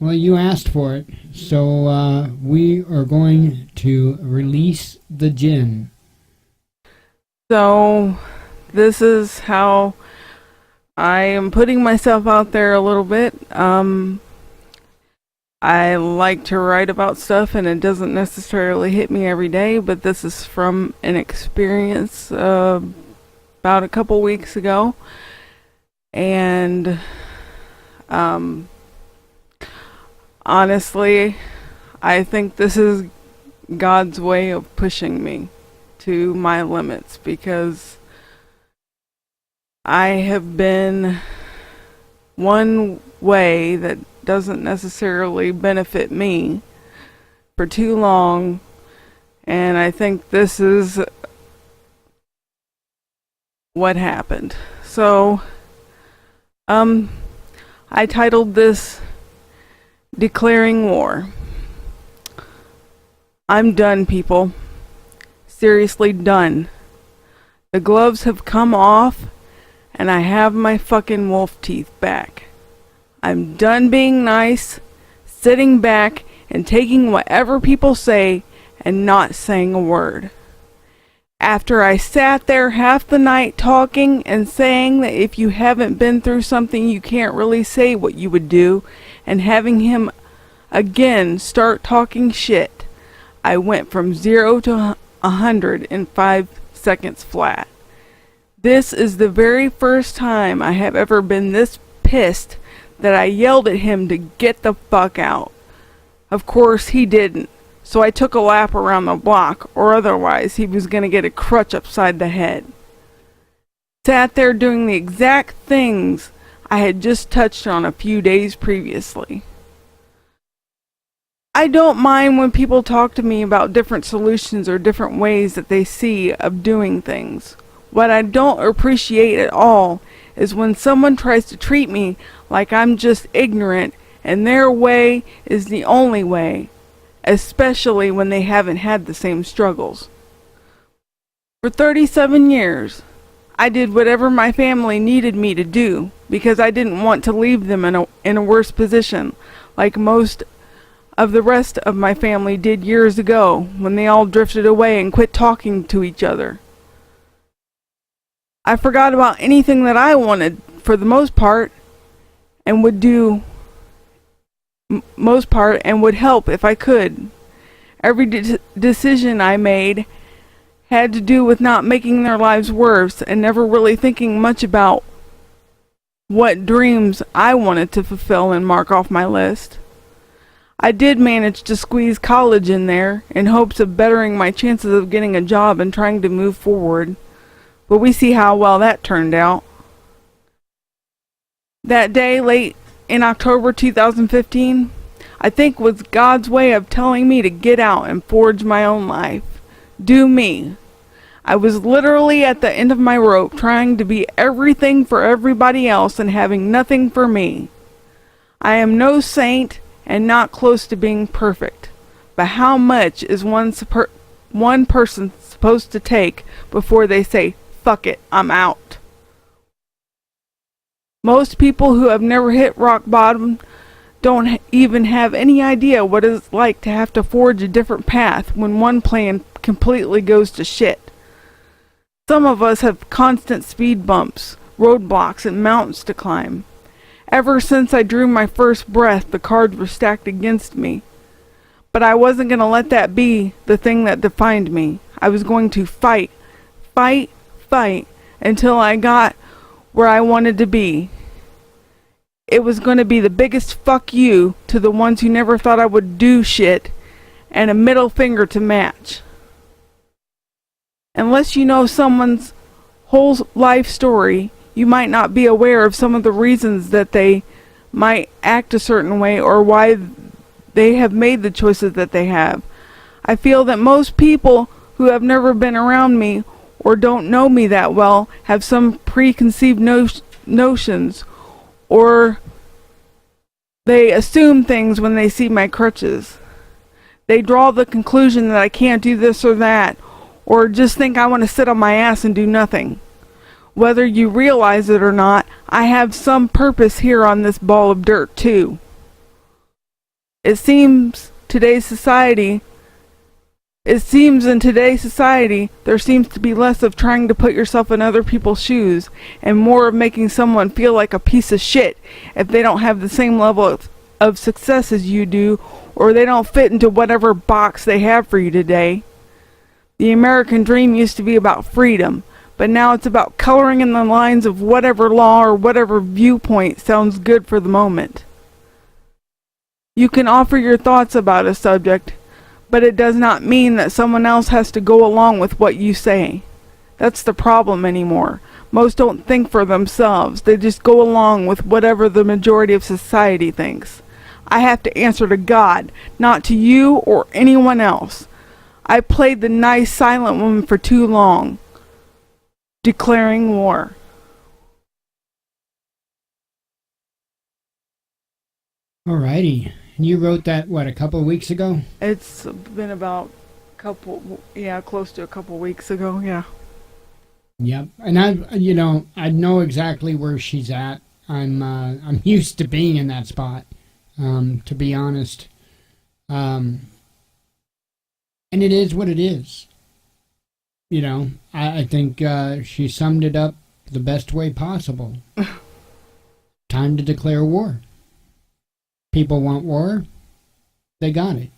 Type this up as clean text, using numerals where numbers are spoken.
Well, you asked for it, so we are going to release the gin. So, this is how I am putting myself out there a little bit. I like to write about stuff and it doesn't necessarily hit me every day, but this is from an experience about a couple weeks ago. And honestly, I think this is God's way of pushing me to my limits, because I have been one way that doesn't necessarily benefit me for too long, and I think this is what happened. So I titled this Declaring War. I'm done, people. Seriously done. The gloves have come off and I have my fucking wolf teeth back. I'm done being nice, sitting back and taking whatever people say and not saying a word. After I sat there half the night talking and saying that if you haven't been through something you can't really say what you would do, and having him again start talking shit, I went from 0 to 100 in 5 seconds flat. This is the very first time I have ever been this pissed that I yelled at him to get the fuck out. Of course he didn't, so I took a lap around the block, or otherwise he was gonna get a crutch upside the head. Sat there doing the exact things I had just touched on a few days previously. I don't mind when people talk to me about different solutions or different ways that they see of doing things. What I don't appreciate at all is when someone tries to treat me like I'm just ignorant and their way is the only way, especially when they haven't had the same struggles. For 37 years, I did whatever my family needed me to do because I didn't want to leave them in a worse position, like most of the rest of my family did years ago when they all drifted away and quit talking to each other. I forgot about anything that I wanted for the most part and would do most part and would help if I could. Every decision I made had to do with not making their lives worse and never really thinking much about what dreams I wanted to fulfill and mark off my list. I did manage to squeeze college in there in hopes of bettering my chances of getting a job and trying to move forward, but we see how well that turned out. That day, late in October 2015, I think was God's way of telling me to get out and forge my own life. Do me. I was literally at the end of my rope, trying to be everything for everybody else and having nothing for me. I am no saint and not close to being perfect, but how much is one person supposed to take before they say, fuck it, I'm out? Most people who have never hit rock bottom don't even have any idea what it's like to have to forge a different path when one plan completely goes to shit. Some of us have constant speed bumps, roadblocks, and mountains to climb. Ever since I drew my first breath, the cards were stacked against me. But I wasn't going to let that be the thing that defined me. I was going to fight until I got where I wanted to be. It was going to be the biggest fuck you to the ones who never thought I would do shit, and a middle finger to match. Unless you know someone's whole life story, you might not be aware of some of the reasons that they might act a certain way or why they have made the choices that they have. I feel that most people who have never been around me or don't know me that well have some preconceived notions, or they assume things when they see my crutches. They draw the conclusion that I can't do this or that, or just think I want to sit on my ass and do nothing. Whether you realize it or not, I have some purpose here on this ball of dirt too. It seems in today's society, there seems to be less of trying to put yourself in other people's shoes and more of making someone feel like a piece of shit if they don't have the same level of success as you do, or they don't fit into whatever box they have for you today. The American dream used to be about freedom, but now it's about coloring in the lines of whatever law or whatever viewpoint sounds good for the moment. You can offer your thoughts about a subject, but it does not mean that someone else has to go along with what you say. That's the problem anymore. Most don't think for themselves. They just go along with whatever the majority of society thinks. I have to answer to God, not to you or anyone else. I played the nice silent woman for too long. Declaring war. Alrighty. You wrote that, what, a couple of weeks ago? It's been about close to a couple weeks ago, yeah. Yep. And I know exactly where she's at. I'm used to being in that spot, to be honest. And it is what it is. I think she summed it up the best way possible. Time to declare war. People want war. They got it.